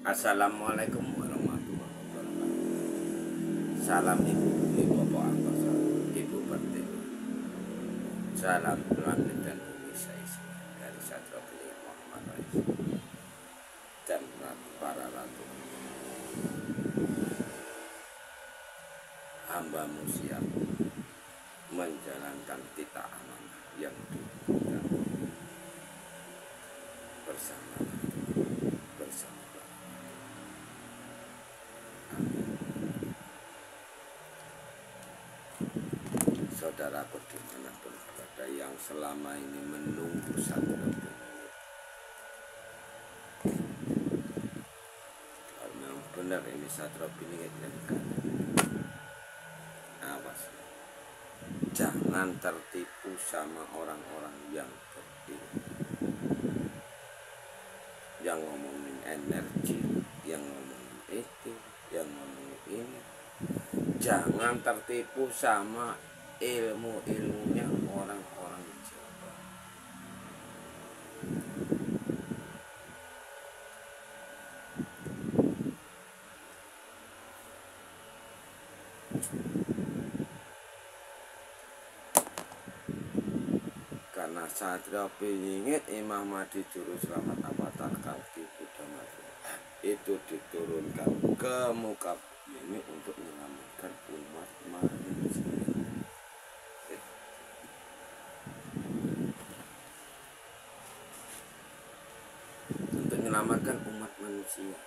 Assalamualaikum warahmatullahi wabarakatuh. Salam ibu bumi bapak angkasa, ibu pertiwi. Salam langit dan bumi saya dari Satria Pilih Muhammad Rais dan para ratu. Hambamu siap menjalankan titah amanah yang diberikan bersama saudaraku dimanapun berada yang selama ini menunggu Satria Pilih. Kalau memang benar ini Satria Pilih kan, awas, jangan tertipu sama orang-orang yang berilmu, yang ngomongin energi, yang ngomongin itu, yang ngomongin ini. Jangan tertipu sama ilmu-ilmunya orang-orang Jawa. Karena Satria Pilingit Imam Mahdi Juru Selamat Avatar Kalki Buddha Mati itu diturunkan ke muka bumi untuk menyelamatkan umat manusia. Untuk menyelamatkan umat manusia.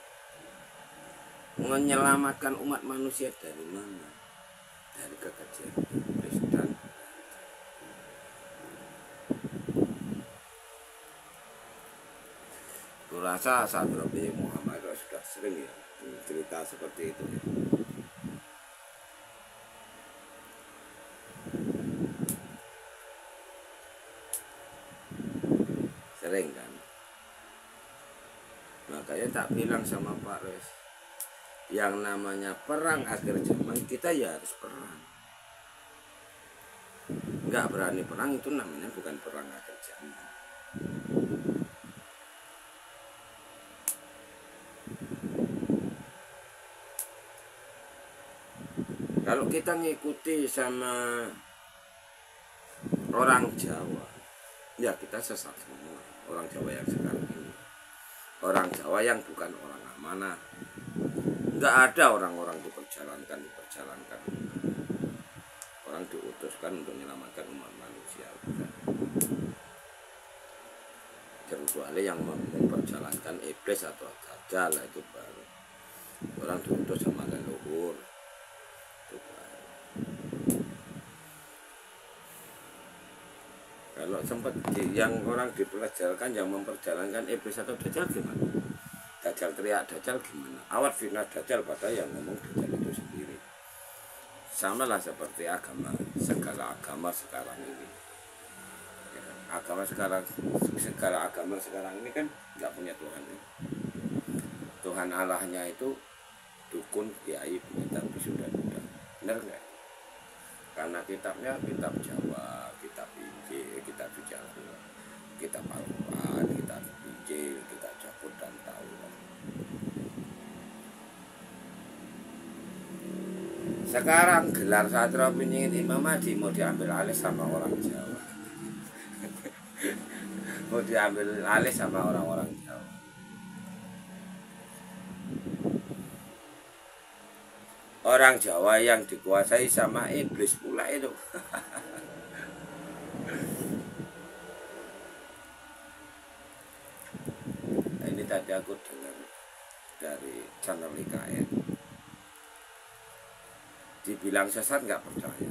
Menyelamatkan umat manusia dari mana? Dari kekejian iblis dan rasa Satria Pilih Muhammad sudah sering ya cerita seperti itu ya. Sering kan, makanya tak bilang sama Pak Res, yang namanya perang akhir zaman kita ya harus perang. Nggak berani perang itu namanya bukan perang akhir zaman. Kalau kita ngikuti sama orang Jawa, ya kita sesat semua. Orang Jawa yang sekarang ini, orang Jawa yang bukan orang amanah. Nggak ada orang-orang diperjalankan. Orang diutuskan untuk menyelamatkan umat manusia. Kecuali yang memperjalankan iblis atau dajjal, itu baru. Orang diutus sama leluhur. Kalau sempat yang orang dipelajarkan yang memperjalankan iblis atau dajjal gimana? Dajjal teriak dajjal gimana? Awat fitnah dajjal pada yang ngomong dajjal itu sendiri. Sama lah seperti segala agama sekarang ini. Segala agama sekarang ini kan nggak punya Tuhan. Tuhan Allahnya itu dukun, kiai, tapi sudah. Benar nggak? Karena kitabnya kitab Jawa, kitab Injil, kitab Jawa, kitab Al-Quran, kitab Injil, kitab Jabur dan Taurat. Sekarang gelar Satria Pilingit Imam Mahdi mau diambil alih sama orang Jawa. Mau diambil alih sama orang-orang Jawa. Orang Jawa yang dikuasai sama iblis pula itu. Ini tadi aku dengar dari channel IKN. Dibilang sesat nggak percaya.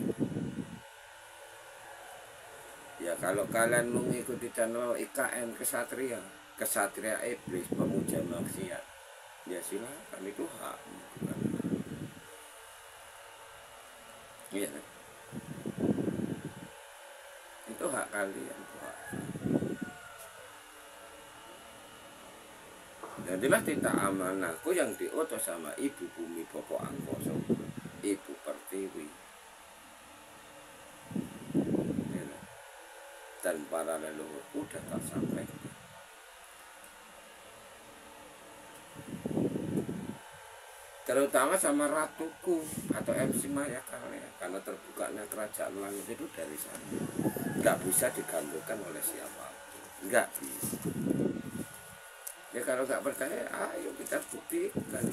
Ya kalau kalian mengikuti channel IKN kesatria iblis, pemuja maksiat, ya silakan, itu hak. Iya, itu hak kalian. Jadilah titah amanahku yang diutus sama ibu bumi bapak angkasa, ibu pertiwi, dan para leluhurku sudah tersampaikan. terutama sama ratuku atau MC Maya karena terbukanya kerajaan langit itu dari sana, nggak bisa diganggukan oleh siapa, nggak bisa. Ya kalau nggak percaya, ayo kita buktikan,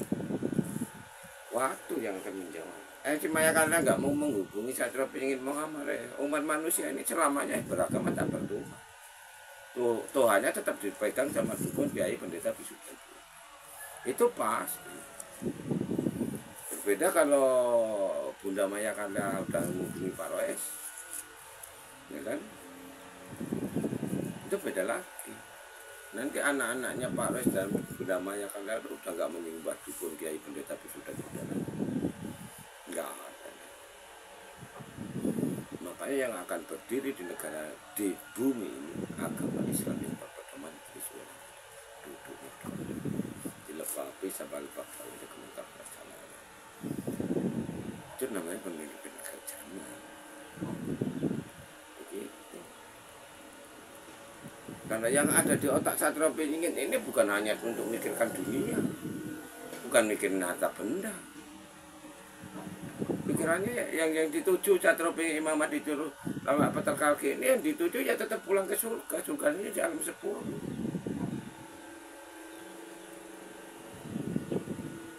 waktu yang akan menjawab. MC Maya karena nggak mau menghubungi Satrio ingin Muhammad, umat manusia ini selamanya beragama tak bertuhan. Tuhannya tetap dipegang sama dukun, kiai, pendeta, bisu. Itu pasti. Berbeda kalau Bunda Maya karena udah menghubungi Pak Roes, ya kan? Itu beda lagi. Nanti anak-anaknya Pak Roes dan Bunda Maya karena udah nggak menyembah dukun, kiai, pendeta, bisu dan saudara. Nggak ada. Makanya yang akan berdiri di negara, di bumi ini, agama Islam yang berpedoman Islam. Duduknya dilepapi sabal bakal di kementar perjalanan. Itu namanya pemimpin kerjaan. Begitu. Karena yang ada di otak Satrio Piningit ini bukan hanya untuk mikirkan dunia, bukan mikirin harta benda. Pikirannya yang dituju Satrio Piningit Imam dituju lama Peter Kalki ini yang dituju ya tetap pulang ke surga. Surga ini di alam 10.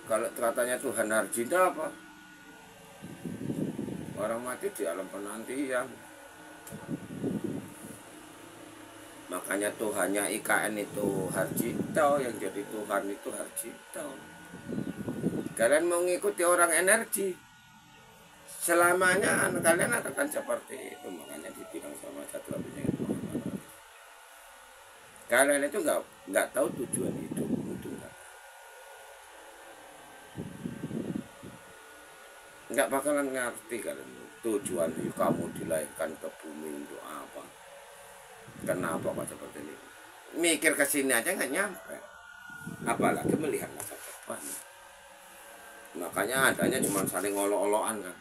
Kalau katanya Tuhan Harjinda apa? Orang mati di alam penantian. Makanya Tuhannya IKN itu Harjito, yang jadi Tuhan itu Harjito. Kalian mau ngikuti orang energi, selamanya kalian akan seperti itu. Makanya dibilang sama Satrio Piningit Muhammad, kalian itu nggak tahu tujuan hidup itu, nggak bakalan ngerti kalian tujuan kamu dilahirkan ke bumi untuk apa, kenapa kok seperti ini. Mikir ke sini aja nggak nyampe, apalagi melihat masa depan. Makanya adanya cuma saling olok-olokan kan,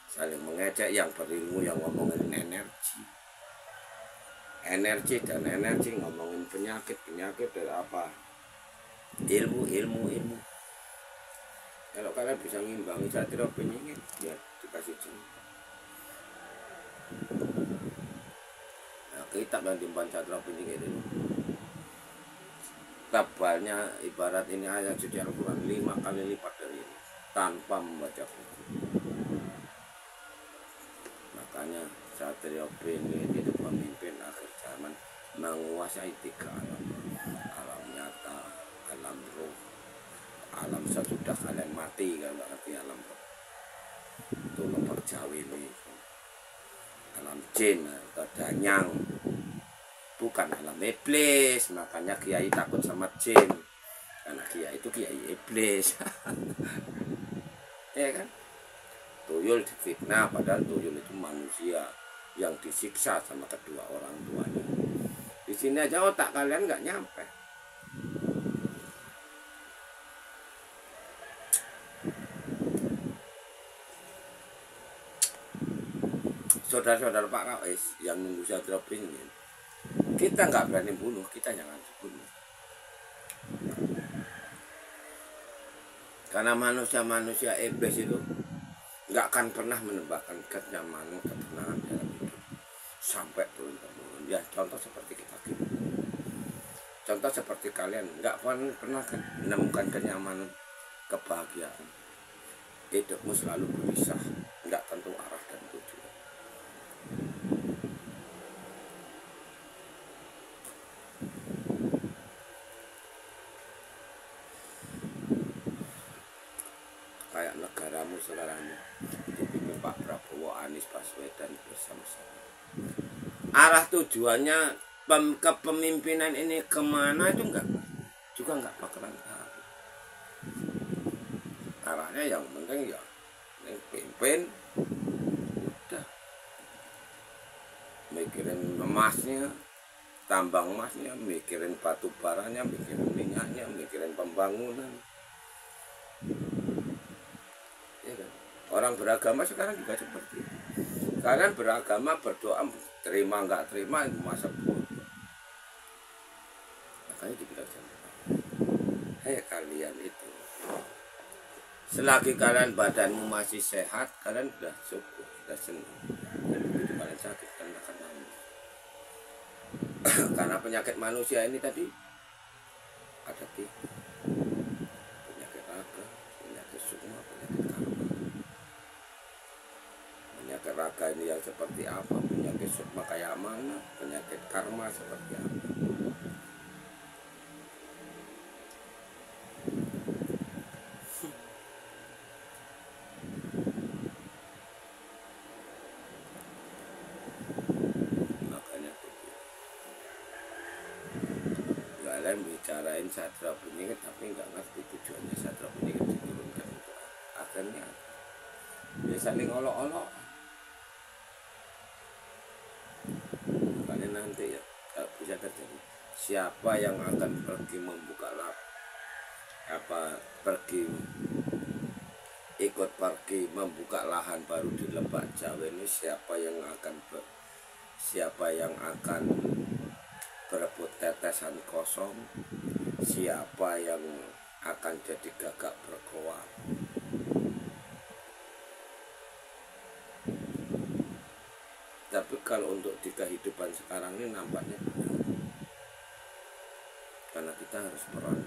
saling mengejek, yang berilmu yang ngomongin energi dan energi, ngomongin penyakit dari apa, ilmu. Kalau kalian bisa ngimbangi Satrio Piningit, ya dikasih cinta. Nah, kitab yang dimban Satrio Piningit ini tebalnya ibarat ini ayat suci Al-Quran 5 kali lipat dari ini, tanpa membaca buku. Makanya Satrio Piningit itu pemimpin akhir zaman, menguasai 3 alam. Alam nyata, alam roh, alam sesudah kalian mati. Kalau nggak ngerti alam roh itu memperjauhi ini, alam jin atau danyang, bukan alam iblis. Makanya kiai takut sama jin, karena kiai itu kiai iblis. Ya kan, tuyul difitnah, padahal tuyul itu manusia yang disiksa sama kedua orang tuanya. Di sini aja otak kalian nggak nyampe. Saudara-saudara Pak Rais yang nunggu Satrio Piningit, kita nggak berani bunuh, kita jangan dibunuh. Karena manusia iblis itu nggak akan pernah menambahkan kenyamanan, ketenangan dalam hidup sampai turun-temurun. Ya contoh seperti kita gitu. Contoh seperti kalian nggak pernah menemukan kenyamanan, kebahagiaan. Hidupmu selalu gelisah, nggak tentu arah dan tujuan. Kayak negaramu sekarang dipimpin Pak Prabowo, Anies Baswedan bersama-sama. Arah tujuannya kepemimpinan ini kemana itu juga nggak bakalan tahu. Arahnya yang penting ya pimpin, udah mikirin emasnya, tambang emasnya, mikirin batu baranya, mikirin minyaknya, mikirin pembangunan. Ya kan? Orang beragama sekarang juga seperti itu. Kalian beragama, berdoa, terima nggak terima itu masa bodoh. Makanya dibilang sama, hei kalian itu Selagi kalian badanmu masih sehat, kalian sudah syukur, sudah senang. Dan begitu kalian sakit, kalian akan nangis. Karena penyakit manusia ini tadi ada tiga: penyakit raga, penyakit sukma, penyakit karma. Penyakit raga ini yang seperti apa, penyakit sukma kayak mana, penyakit karma seperti apa. Makanya kalian bicarain sadra penyakit tapi nggak ngerti tujuannya sadra penyakit diturunkan untuk apa. Akhirnya ya saling olok-olok. Makanya nanti ya bisa terjadi, siapa yang akan pergi membuka ikut pergi membuka lahan baru di Lebak Jawa ini, siapa yang akan berebut tetesan kosong, siapa yang akan jadi gagak berkoar. Tapi kalau untuk di kehidupan sekarang ini nampaknya karena kita harus peran.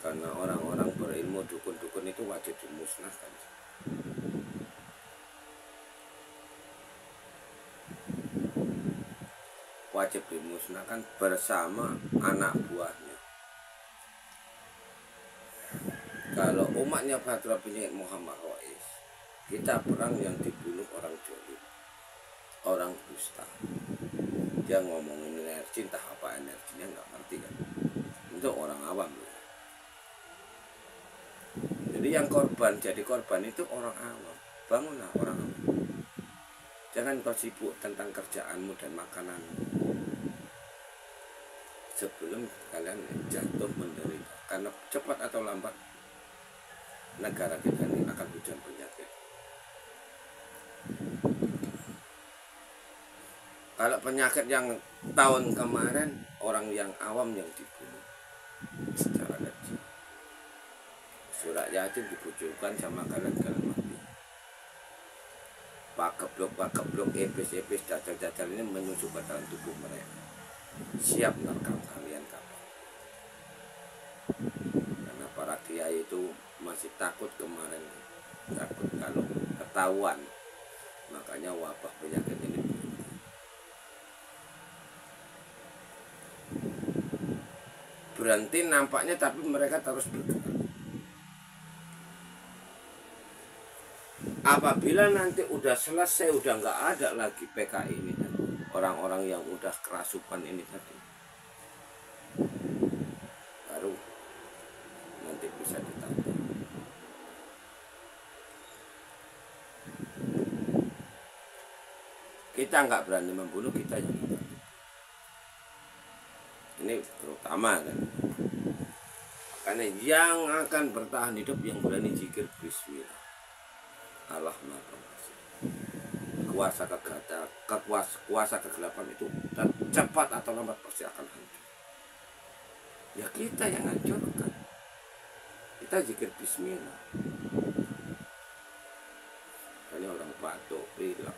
Karena orang-orang berilmu, dukun-dukun itu wajib dimusnahkan. Wajib dimusnahkan bersama anak buahnya. Kalau umatnya Badra bin Muhammad Rais, kita perang yang dibunuh orang jolim, orang dusta. Dia ngomongin energi, entah apa energinya nggak ngerti kan. Itu orang awam loh. Jadi yang jadi korban itu orang awam. Bangunlah orang awam. Jangan kau sibuk tentang kerjaanmu dan makananmu sebelum kalian jatuh menderita. Karena cepat atau lambat negara kita ini akan hujan penyakit. Kalau penyakit yang tahun kemarin, orang yang awam yang dibunuh secara kecil. Surat Yasin dibujukan sama kalian mati. Pakeblok, ebes, jajal ini menyusup ke dalam tubuh mereka. Siap menerkam kalian kapan. Karena para kiai itu masih takut kemarin. Takut kalau ketahuan. Makanya wabah penyakit ini berhenti nampaknya, tapi mereka terus bergerak. Apabila nanti udah selesai, udah nggak ada lagi PKI ini, orang-orang yang udah kerasukan ini tadi, baru nanti bisa ditata. Kita nggak berani membunuh, kita yang nggak. Ini terutama kan. Karena yang akan bertahan hidup yang berani zikir bismillah. Allah Maha Pengasih. Kuasa kegelapan itu cepat atau lambat pasti akan hancur. Ya kita yang hancurkan. Kita zikir bismillah. Karena orang batuk, pilek,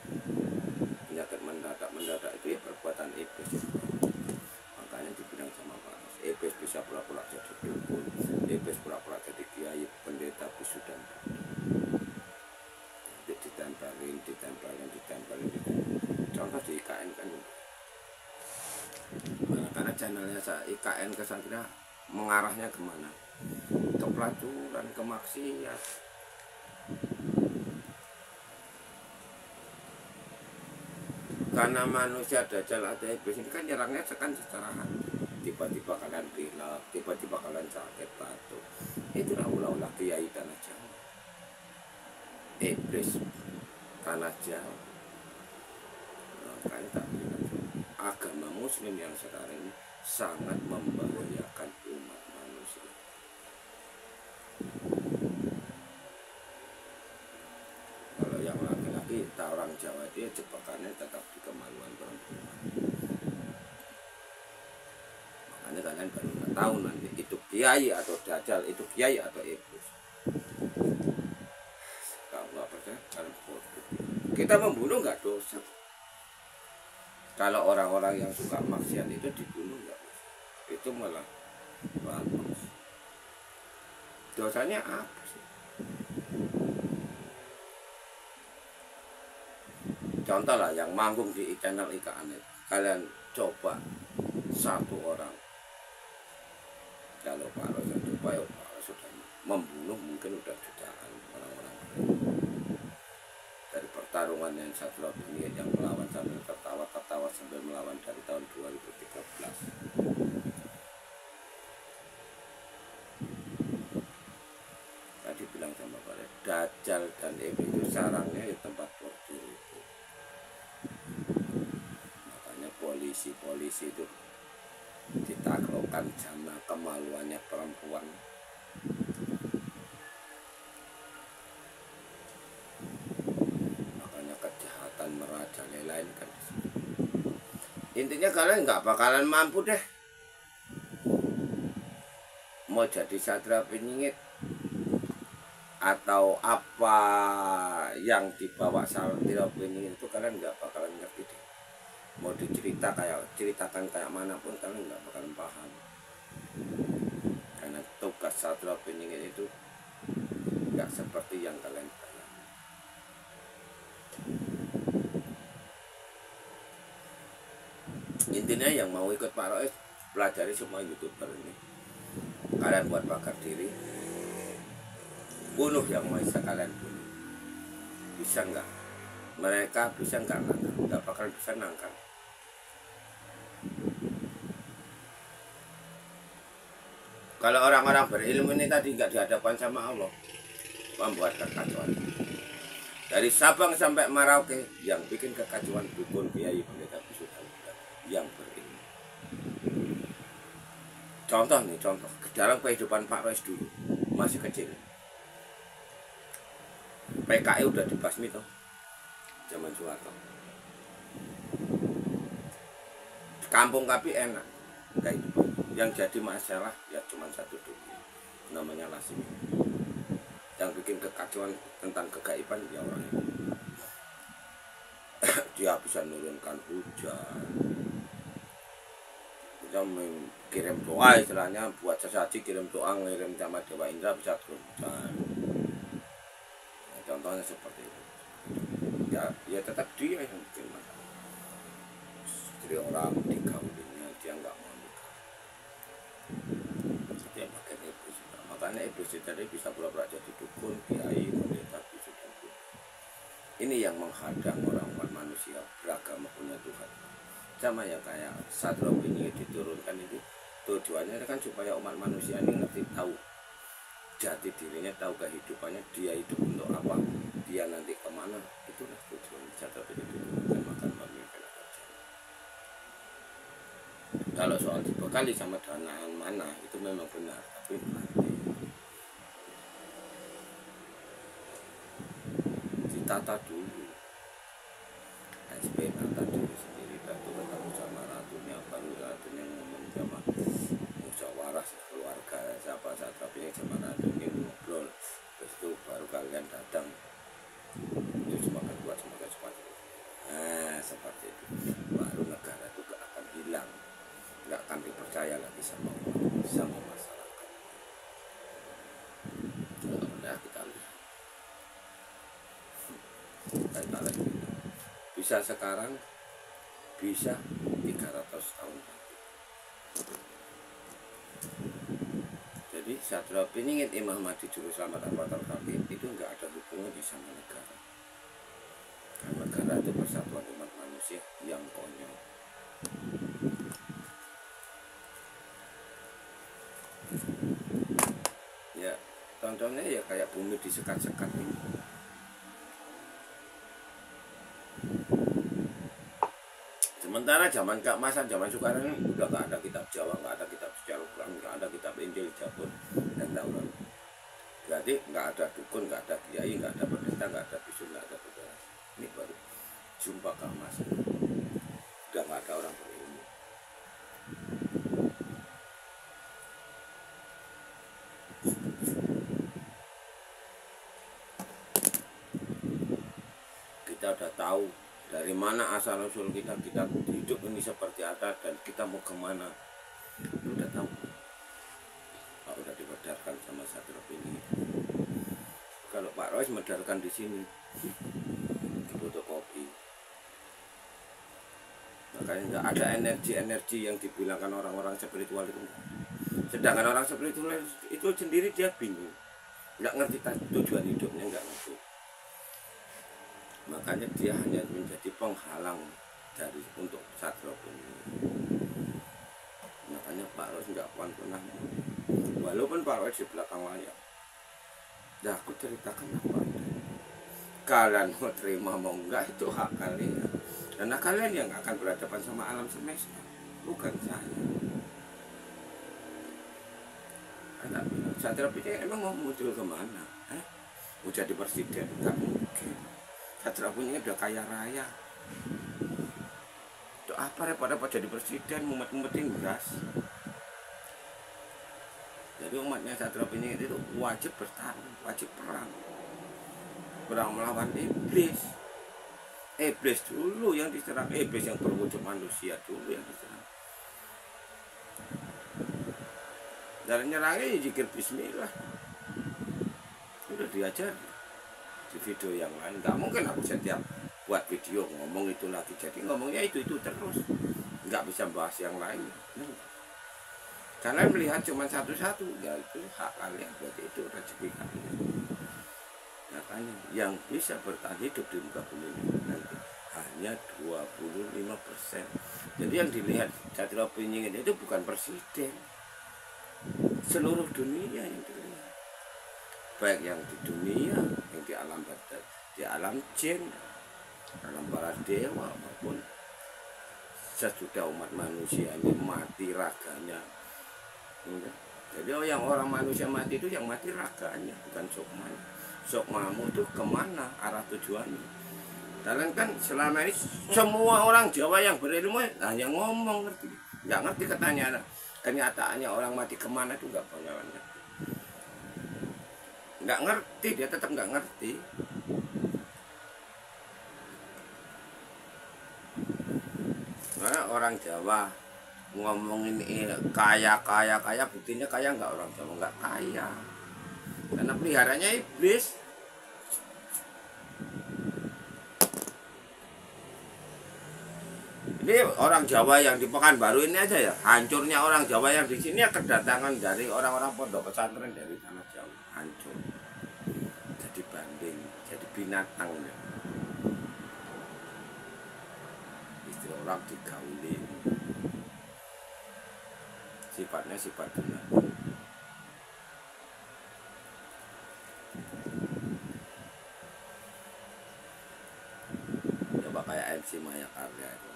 penyakit mendadak itu ya perbuatan iblis. Makanya dibilang sama Pak, iblis bisa pura-pura jadi dukun, iblis pura-pura jadi kiai, pendeta, bisu dan ditempelin. Contoh di IKN kan, karena channelnya IKN Kesatria mengarahnya kemana? Ke pelacuran, ke maksiat. Karena manusia dajjal atau iblis ini kan nyerangnya secara hati. Tiba-tiba kalian pilek, tiba-tiba kalian sakit batuk. Itulah ulah-ulah kiai tanah Jawa. Iblis tanah Jawa. Makanya tak bilang, agama Muslim yang sekarang ini sangat membahayakan umat manusia. Kalau yang laki-laki, orang Jawa dia jebakannya tetap di kemaluan perempuan. Makanya kalian baru tahu nanti itu kiai atau dajjal itu kiai atau iblis. Kalau nggak percaya, kalian bodoh. Kita membunuh nggak dosa. Kalau orang-orang yang suka maksiat itu dibunuh nggak, itu malah bagus. Dosanya apa sih? Contoh lah yang manggung di channel IKAN, kalian coba satu orang, kalau Pak Rosa coba ya Pak Rosa sudah membunuh mungkin udah jutaan orang-orang. Dari pertarungan yang Satrio Piningit yang melawan sambil tertawa sambil melawan dari tahun 2013. Tadi bilang sama Pak Dajjal dan Iblis itu sarangnya di tempat bordil itu. Makanya polisi itu ditaklukkan sama kemaluannya perempuan. Makanya kejahatan merajalela ini kan. Intinya kalian nggak bakalan mampu deh mau jadi Satrio Piningit atau apa yang dibawa Satrio Piningit itu, kalian nggak bakalan ngerti deh. Mau ceritakan kayak manapun kalian nggak bakalan paham. Karena tugas Satrio Piningit itu nggak seperti yang kalian bayangkan. Intinya yang mau ikut Pak Rois, pelajari semua YouTuber ini. Kalian buat bakar diri, bunuh yang mau bisa kalian bunuh. Bisa nggak? Mereka bisa nggak nangkal? Nggak bakal bisa nangkal. Kalau orang-orang berilmu ini tadi nggak dihadapkan sama Allah, membuat kekacauan. Dari Sabang sampai Merauke yang bikin kekacauan dukun, kiai, pendeta, bisu, yang berilmu. Contoh dalam kehidupan Pak Rois dulu masih kecil, PKI udah dibasmi toh zaman Soeharto. Kampung Kapi enak, yang jadi masalah ya cuma satu dulu, namanya Lasim. Yang bikin kekacauan tentang kegaiban ya orang itu. Dia bisa menurunkan hujan, kita kirim doa, istilahnya buat sesaji, kirim doa, ngirim sama Dewa Indra bisa turun hujan. Nah, contohnya seperti itu. Ya tetap dia yang bikin masalah. Jadi orang dikawinnya dia nggak mau nikah, dia pakai iblis. Makanya iblis tadi bisa pura-pura jadi dukun, kiai, pendeta, bisu, dan buddha. Ini yang menghadang orang-orang manusia beragama punya Tuhan. Sama ya kayak Satrio Piningit diturunkan itu, tujuannya kan supaya umat manusia ini ngerti, tahu jati dirinya, tahu kehidupannya, dia hidup untuk apa, dia nanti kemana. Itulah tujuan Satrio Piningit diturunkan, makan memimpin aja. Kalau soal dibekali sama danaan mana itu memang benar, tapi nanti ditata dulu. SP tata diri sendiri, Ratu ketemu sama ratunya, baru ratunya ngomong sama musyawarah keluarga, siapa Satrio Piningit sama ratunya ngobrol, terus itu baru kalian datang. Itu semakin kuat, semakin kuat. Nah seperti itu, baru negara itu gak akan hilang, gak akan dipercaya lagi sama masyarakat. Nah kita lihat bisa sekarang, bisa 300 tahun lagi. Jadi Satrio Piningit, Imam Mahdi, Juru Selamat, Avatar Kaki itu nggak ada hubungannya sama negara. Karena negara itu persatuan umat manusia yang konyol. Ya contohnya ya kayak bumi disekat-sekat ini. Sementara zaman keemasan, zaman Soekarno ini udah nggak ada kitab Jawa, nggak ada kitab Al-Quran, nggak ada kitab Injil, Zabur, dan Taurat. Berarti nggak ada dukun, nggak ada kiai, nggak ada pendeta, nggak ada bisu, nggak ada pendeta. Ini baru jumpa keemasan. Udah nggak ada orang berilmu. kita udah tahu dari mana asal usul kita hidup ini seperti apa dan kita mau kemana, itu udah tahu. Pak udah dibedarkan sama Satrio ini. Kalau Pak Rois medarkan di sini di fotokopi, makanya nggak ada energi yang dibilangkan orang-orang spiritual itu. Sedangkan orang spiritual itu sendiri dia bingung, nggak ngerti tujuan hidupnya, nggak ngerti. Makanya dia hanya menjadi penghalang untuk Satrio ini. Makanya Pak Rois nggak pernah, walaupun Pak Rois di belakang layar. Nah, aku ceritakan apa adanya. Kalian mau terima mau enggak itu hak kalian. Karena kalian yang akan berhadapan sama alam semesta, bukan saya. Karena Satrio Piningit emang mau muncul kemana? Mau jadi presiden? Nggak mungkin. Satrio Piningit udah kaya raya. Itu apa repot-repot jadi presiden, mumet-mumetin gas. Jadi umatnya Satrio Piningit itu wajib bertarung, wajib perang melawan iblis. Iblis dulu yang diserang, iblis yang berwujud manusia dulu yang diserang. Dan nyerangnya zikir bismillah. Udah diajar di video yang lain. Nggak mungkin aku setiap buat video ngomong itu lagi, jadi ngomongnya itu terus, nggak bisa bahas yang lain. Kalian melihat cuma satu-satu, ya itu hak kalian, berarti itu rezeki kalian. Makanya yang bisa bertahan hidup di muka bumi nanti hanya 25%. Jadi yang dilihat Satrio Piningit itu bukan presiden, seluruh dunia yang dilihat, baik yang di dunia, yang di alam barzah, di alam jin, alam para dewa, maupun sesudah umat manusia ini mati raganya. Jadi yang orang manusia mati itu yang mati raganya, bukan sukmanya. Sukmamu itu kemana arah tujuannya? Kalian kan selama ini semua orang Jawa yang berilmu hanya ngomong, ngerti, nggak ngerti kenyataannya orang mati kemana itu nggak pengalaman. Nggak ngerti, dia tetap nggak ngerti. Nah, orang Jawa ngomongin kaya, buktinya kaya nggak orang Jawa? Nggak kaya, karena peliharanya iblis. Ini orang Jawa yang di Pekanbaru ini aja ya, hancurnya orang Jawa yang di sini ya kedatangan dari orang-orang pondok pesantren dari tanah Jawa, hancur. Jadi banding, jadi binatang ya. Istri orang digaulin. Sifatnya sifat binatang. Coba kayak MC Maya Karya itu.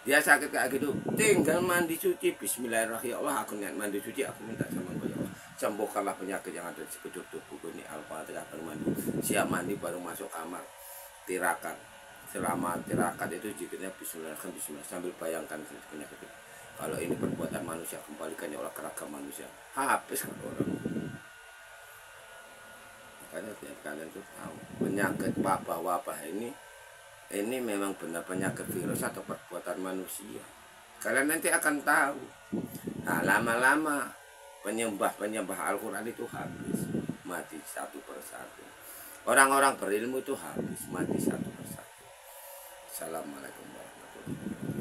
Dia sakit kayak gitu, tinggal mandi suci, bismillahirrahmanirrahim. Allah, aku niat mandi suci, aku minta sama Allah, sembuhkanlah penyakit yang ada di sekujur tubuhku ini. Al-Fatihah, baru mandi, siap mandi baru masuk kamar, tirakat. Selama tirakat itu zikirnya bismillahirrahmanirrahim, bismillah, sambil bayangkan penyakit itu. Kalau ini perbuatan manusia, kembalikannya oleh keragam manusia. Habis kan orang. Makanya biar kalian tuh tahu penyakit wabah ini memang benar penyakit virus atau perbuatan manusia. Kalian nanti akan tahu. Nah, lama-lama penyembah Al-Quran itu habis, mati satu persatu. Orang-orang berilmu itu habis, mati satu persatu. Assalamualaikum warahmatullahi wabarakatuh.